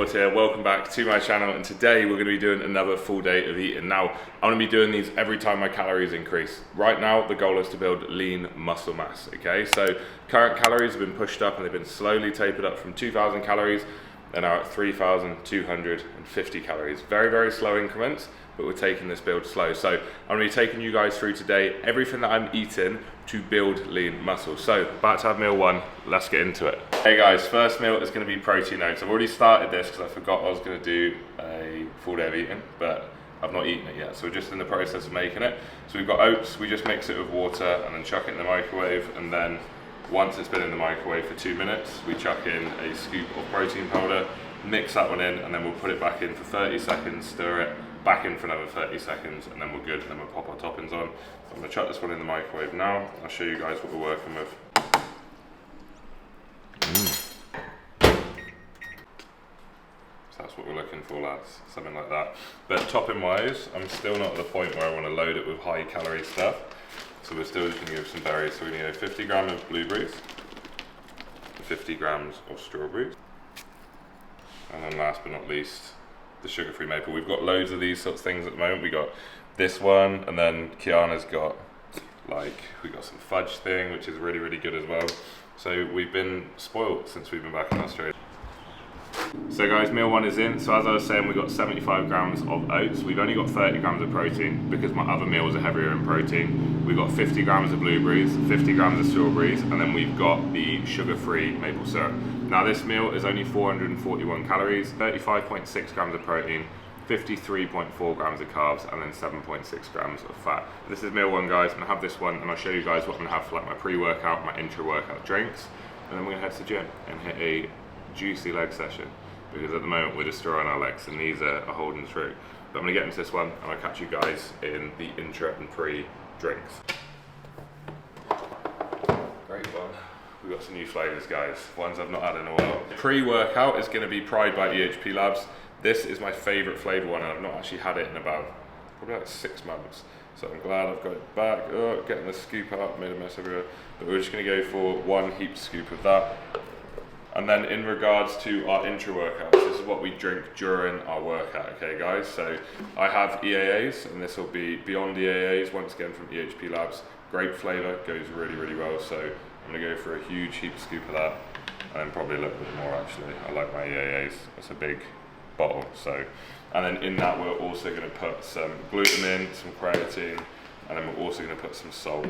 Build here, welcome back to my channel, and today we're going to be doing another full day of eating. Now, I'm going to be doing these every time my calories increase. Right now, the goal is to build lean muscle mass, okay? So, current calories have been pushed up and they've been slowly tapered up from 2,000 calories. They're now at 3,250 calories. Very, very slow increments, but we're taking this build slow. So I'm going to be taking you guys through today everything that I'm eating to build lean muscle. So about to have meal one, let's get into it. Hey guys, first meal is going to be protein oats. I've already started this because I forgot I was going to do a full day of eating, but I've not eaten it yet. So we're just in the process of making it. So we've got oats, we just mix it with water and then chuck it in the microwave, and then once it's been in the microwave for 2 minutes, we chuck in a scoop of protein powder, mix that one in, and then we'll put it back in for 30 seconds, stir it, back in for another 30 seconds, and then we're good, and then we'll pop our toppings on. So I'm gonna chuck this one in the microwave now. I'll show you guys what we're working with. So that's what we're looking for, lads, something like that. But topping wise, I'm still not at the point where I wanna load it with high calorie stuff. So we're still just going to give some berries. So we need 50 grams of blueberries, 50 grams of strawberries, and then last but not least, the sugar-free maple. We've got loads of these sorts of things at the moment. We got this one, and then Kiana's got we got some fudge thing, which is really, really good as well. So we've been spoiled since we've been back in Australia. So guys, meal one is in. So as I was saying, we've got 75 grams of oats. We've only got 30 grams of protein because my other meals are heavier in protein. We've got 50 grams of blueberries, 50 grams of strawberries, and then we've got the sugar-free maple syrup. Now this meal is only 441 calories, 35.6 grams of protein, 53.4 grams of carbs, and then 7.6 grams of fat. This is meal one, guys. I'm gonna have this one, and I'll show you guys what I'm gonna have for like my pre-workout, my intra-workout drinks, and then we're gonna head to the gym and hit a juicy leg session, because at the moment we're destroying our legs and these are holding through. But I'm gonna get into this one and I'll catch you guys in the intra and pre drinks. Great one. We've got some new flavors, guys, ones I've not had in a while. Pre-workout is gonna be Pride by EHP Labs. This is my favorite flavor one, and I've not actually had it in probably about 6 months. So I'm glad I've got it back. Oh, getting the scoop out, made a mess everywhere. But we're just gonna go for one heaped scoop of that. And then in regards to our intra-workouts, this is what we drink during our workout, okay guys? So I have EAAs, and this will be Beyond EAAs, once again from EHP Labs. Grape flavour, goes really, really well. So I'm gonna go for a huge heap scoop of that, and probably a little bit more actually. I like my EAAs, it's a big bottle. So, and then in that we're also gonna put some glutamine, some creatine, and then we're also gonna put some salt.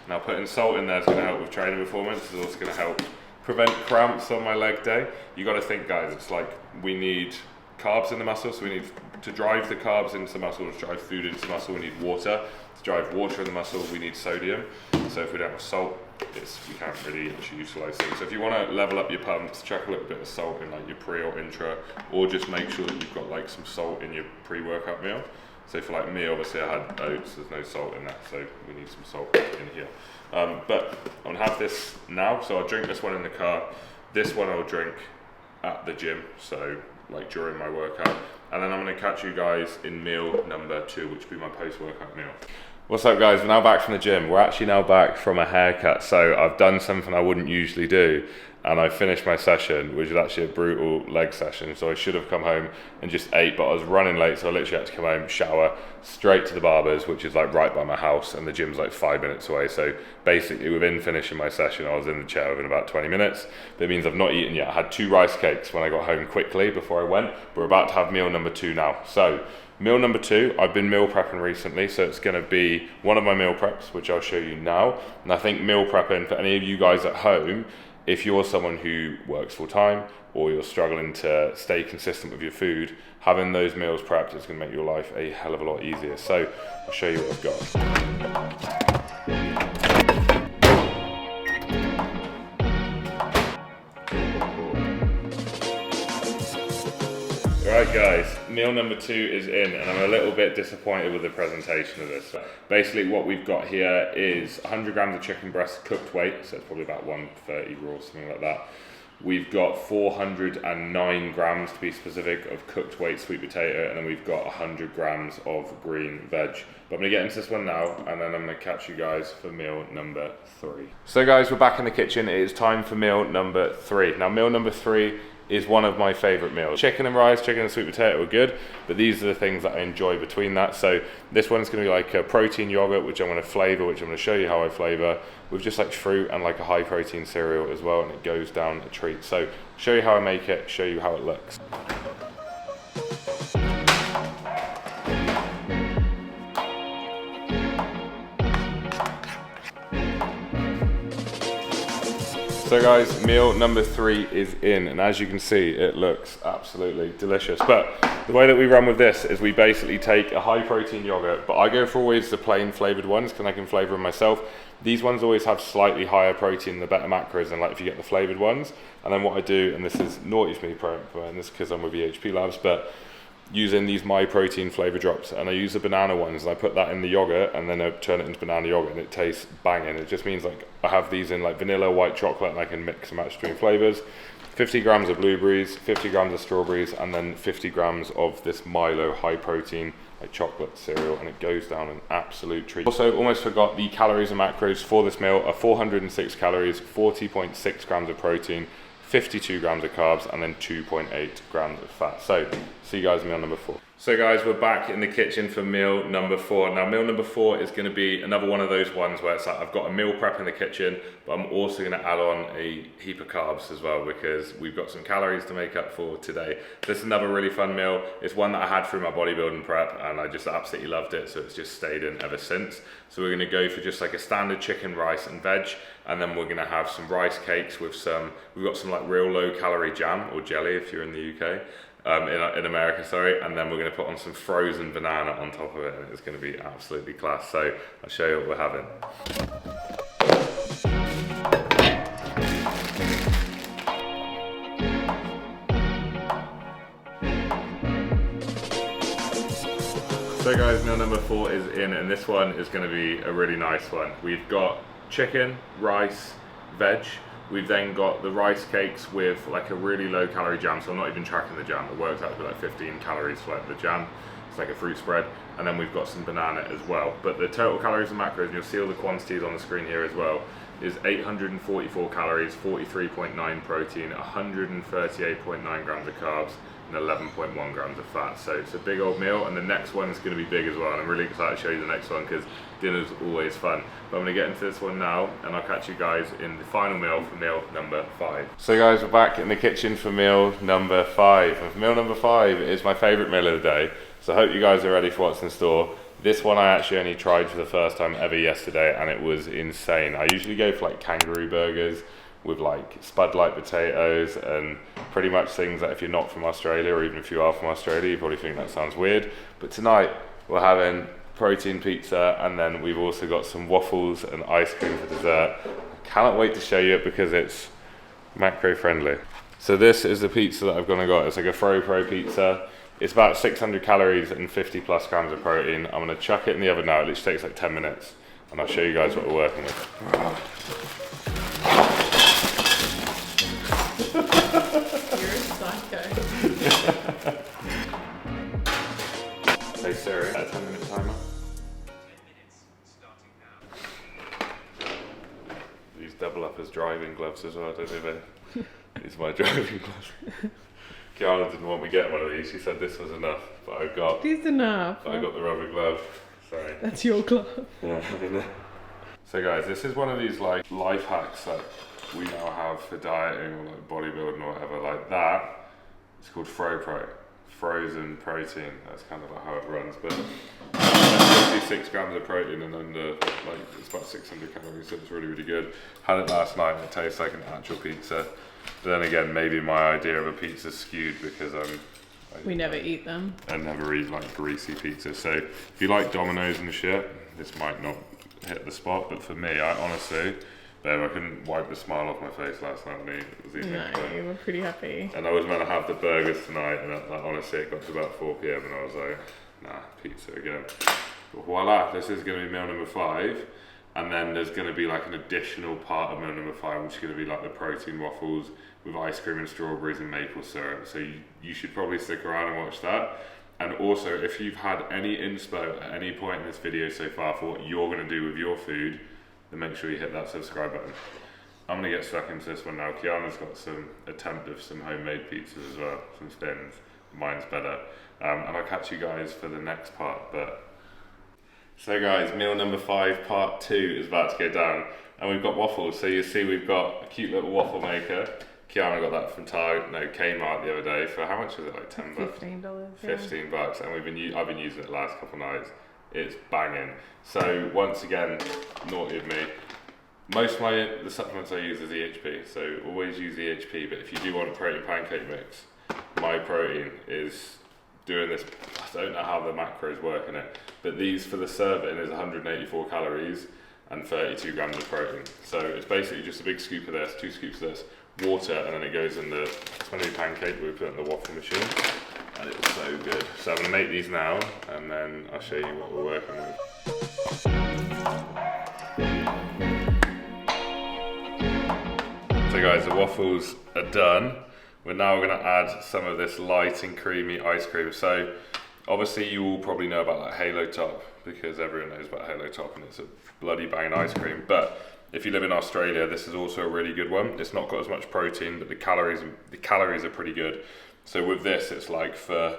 Now putting salt in there is going to help with training performance. It's also going to help prevent cramps on my leg day. You got to think, guys, it's like we need carbs in the muscle, so we need to drive the carbs into the muscle, to drive food into the muscle, we need water. To drive water in the muscle, we need sodium. So if we don't have salt, we can't really actually utilize things. So if you want to level up your pumps, chuck a little bit of salt in like your pre or intra, or just make sure that you've got like some salt in your pre-workout meal. So for like me, obviously I had oats, there's no salt in that, so we need some salt in here. But I'm gonna have this now, so I'll drink this one in the car. This one I'll drink at the gym, so like during my workout. And then I'm gonna catch you guys in meal number 2, which will be my post-workout meal. What's up guys, we're now back from the gym. We're actually now back from a haircut. So I've done something I wouldn't usually do, and I finished my session, which was actually a brutal leg session. So I should have come home and just ate, but I was running late, so I literally had to come home, shower, straight to the barber's, which is like right by my house, and the gym's like 5 minutes away. So basically within finishing my session, I was in the chair within about 20 minutes. That means I've not eaten yet. I had 2 rice cakes when I got home quickly before I went. We're about to have meal number 2 now. So meal number 2, I've been meal prepping recently, so it's gonna be one of my meal preps, which I'll show you now. And I think meal prepping, for any of you guys at home, if you're someone who works full time or you're struggling to stay consistent with your food, having those meals prepped is gonna make your life a hell of a lot easier. So I'll show you what I've got. Right guys, meal number 2 is in, and I'm a little bit disappointed with the presentation of this. Basically what we've got here is 100 grams of chicken breast cooked weight, so it's probably about 130 raw, something like that. We've got 409 grams to be specific of cooked weight sweet potato, and then we've got 100 grams of green veg. But I'm gonna get into this one now, and then I'm gonna catch you guys for meal number 3. So guys, we're back in the kitchen. It is time for meal number 3. Now meal number 3 is one of my favorite meals. Chicken and rice, chicken and sweet potato are good, but these are the things that I enjoy between that. So this one's gonna be like a protein yogurt, which I'm gonna flavor, which I'm gonna show you how I flavor, with just like fruit and like a high protein cereal as well, and it goes down a treat. So show you how I make it, show you how it looks. So guys, meal number 3 is in, and as you can see, it looks absolutely delicious. But the way that we run with this is we basically take a high protein yogurt, but I go for always the plain flavored ones because I can flavor them myself. These ones always have slightly higher protein, the better macros than like if you get the flavored ones. And then what I do, and this is naughty for me, and this because I'm with EHP Labs, but using these My Protein flavor drops, and I use the banana ones, and I put that in the yogurt, and then I turn it into banana yogurt, and it tastes banging. It just means like I have these in like vanilla, white chocolate, and I can mix and match between flavors. 50 grams of blueberries, 50 grams of strawberries, and then 50 grams of this Milo high protein like chocolate cereal, and it goes down an absolute treat. Also, almost forgot, the calories and macros for this meal are 406 calories, 40.6 grams of protein, 52 grams of carbs, and then 2.8 grams of fat. So, see you guys in meal number 4. So guys, we're back in the kitchen for meal number 4. Now meal number 4 is gonna be another one of those ones where it's like I've got a meal prep in the kitchen, but I'm also gonna add on a heap of carbs as well because we've got some calories to make up for today. This is another really fun meal. It's one that I had through my bodybuilding prep and I just absolutely loved it, so it's just stayed in ever since. So we're gonna go for just like a standard chicken, rice and veg, and then we're gonna have some rice cakes with we've got some like real low calorie jam or jelly if you're in the UK. In America, sorry, and then we're going to put on some frozen banana on top of it, and it's going to be absolutely class. So I'll show you what we're having. So guys, meal number 4 is in, and this one is going to be a really nice one. We've got chicken, rice, veg. We've then got the rice cakes with like a really low calorie jam, so I'm not even tracking the jam. It works out to be like 15 calories for like the jam. It's like a fruit spread. And then we've got some banana as well. But the total calories and macros, and you'll see all the quantities on the screen here as well, is 844 calories, 43.9 protein, 138.9 grams of carbs, and 11.1 grams of fat. So it's a big old meal, and the next one is going to be big as well. And I'm really excited to show you the next one because dinner's always fun. But I'm going to get into this one now, and I'll catch you guys in the final meal for meal number 5. So guys, we're back in the kitchen for meal number 5. And meal number 5 is my favourite meal of the day. So I hope you guys are ready for what's in store. This one I actually only tried for the first time ever yesterday, and it was insane. I usually go for like kangaroo burgers with like spud light potatoes and pretty much things that if you're not from Australia, or even if you are from Australia, you probably think that sounds weird. But tonight we're having protein pizza, and then we've also got some waffles and ice cream for dessert. I cannot wait to show you it because it's macro friendly. So this is the pizza that I've gone and got. It's like a Pro pizza. It's about 600 calories and 50 plus grams of protein. I'm gonna chuck it in the oven now. It literally takes like 10 minutes, and I'll show you guys what we're working with. You're a psycho. Hey Siri, a 10-minute timer. 10 minutes starting now. These double up as driving gloves as well, don't they? These are my driving gloves. Kiana didn't want me to get one of these. She said this was enough, but I got. These enough. I got the rubber glove. Sorry. That's your glove. Yeah, I know. So guys, this is one of these like life hacks that we now have for dieting or like bodybuilding or whatever like that. It's called frozen protein. That's kind of like how it runs, but 56 grams of protein and under like it's about 600 calories, so it's really good. Had it last night and it tastes like an actual pizza. But then again, maybe my idea of a pizza is skewed because we never eat them. I never eat like greasy pizza. So if you like Domino's and shit, this might not hit the spot. But for me, I honestly, babe, I couldn't wipe the smile off my face last night when I was eating it. No, you were pretty happy. And I was meant to have the burgers tonight, and like, honestly, it got to about 4 p.m. and I was like, nah, pizza again. But voila, this is going to be meal number 5. And then there's going to be like an additional part of meal number 5, which is going to be like the protein waffles with ice cream and strawberries and maple syrup. So you should probably stick around and watch that. And also, if you've had any inspo at any point in this video so far for what you're going to do with your food, then make sure you hit that subscribe button. I'm going to get stuck into this one now. Kiana's got some attempt of some homemade pizzas as well, some spins. Mine's better. And I'll catch you guys for the next part. But so guys, meal number 5, part 2 is about to go down. And we've got waffles. So you see we've got a cute little waffle maker. Kiana got that from Kmart the other day for how much was it? Like $10? $15. $15, and I've been using it the last couple of nights. It's banging. So once again, naughty of me. Most of the supplements I use is EHP, so always use EHP. But if you do want a protein pancake mix, my protein is doing this. I don't know how the macros work in it, but these for the serving is 184 calories and 32 grams of protein. So it's basically just a big scoop of this, 2 scoops of this, water, and then it goes in the 20 pancake we put in the waffle machine, and it's so good. So I'm going to make these now, and then I'll show you what we're working with. So guys, the waffles are done. We're now going to add some of this light and creamy ice cream. So obviously you all probably know about that Halo Top, because everyone knows about Halo Top and it's a bloody banging ice cream. But if you live in Australia, this is also a really good one. It's not got as much protein, but the calories are pretty good. So with this, it's like for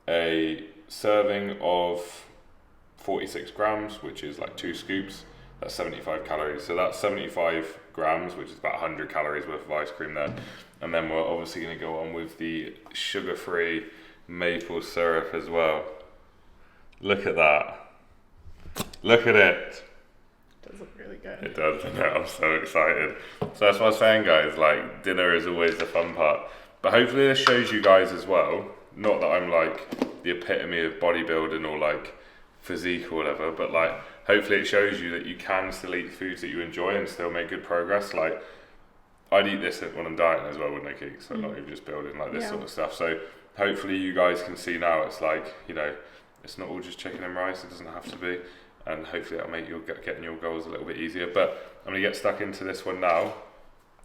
a serving of 46 grams, which is like 2 scoops, that's 75 calories. So that's 75 grams, which is about 100 calories worth of ice cream there. And then we're obviously going to go on with the sugar-free maple syrup as well. Look at that. Look at it. Does look really good. It does, I know, I'm so excited. So that's what I was saying, guys, like dinner is always the fun part. But hopefully this shows you guys as well, not that I'm like the epitome of bodybuilding or like physique or whatever, but like hopefully it shows you that you can still eat foods that you enjoy and still make good progress. Like I'd eat this when I'm dieting as well, wouldn't I, Keek? So not even just building like this sort of stuff. So hopefully you guys can see now it's like, you know, it's not all just chicken and rice, it doesn't have to be. And hopefully that'll make you getting your goals a little bit easier. But I'm going to get stuck into this one now.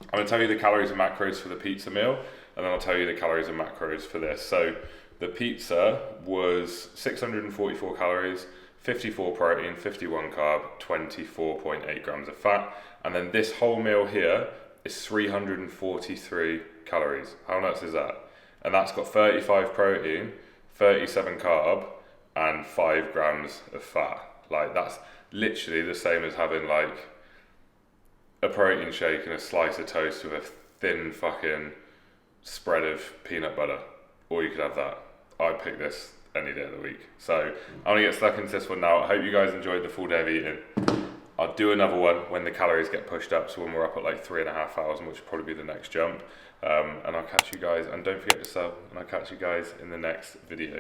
I'm going to tell you the calories and macros for the pizza meal, and then I'll tell you the calories and macros for this. So the pizza was 644 calories, 54 protein, 51 carb, 24.8 grams of fat. And then this whole meal here is 343 calories. How nuts is that? And that's got 35 protein, 37 carb, and 5 grams of fat. Like that's literally the same as having like a protein shake and a slice of toast with a thin fucking spread of peanut butter. Or you could have that. I'd pick this any day of the week. So I'm gonna get stuck into this one now. I hope you guys enjoyed the full day of eating. I'll do another one when the calories get pushed up, so when we're up at like 3,500, which will probably be the next jump. And I'll catch you guys, and don't forget to sub, and I'll catch you guys in the next video.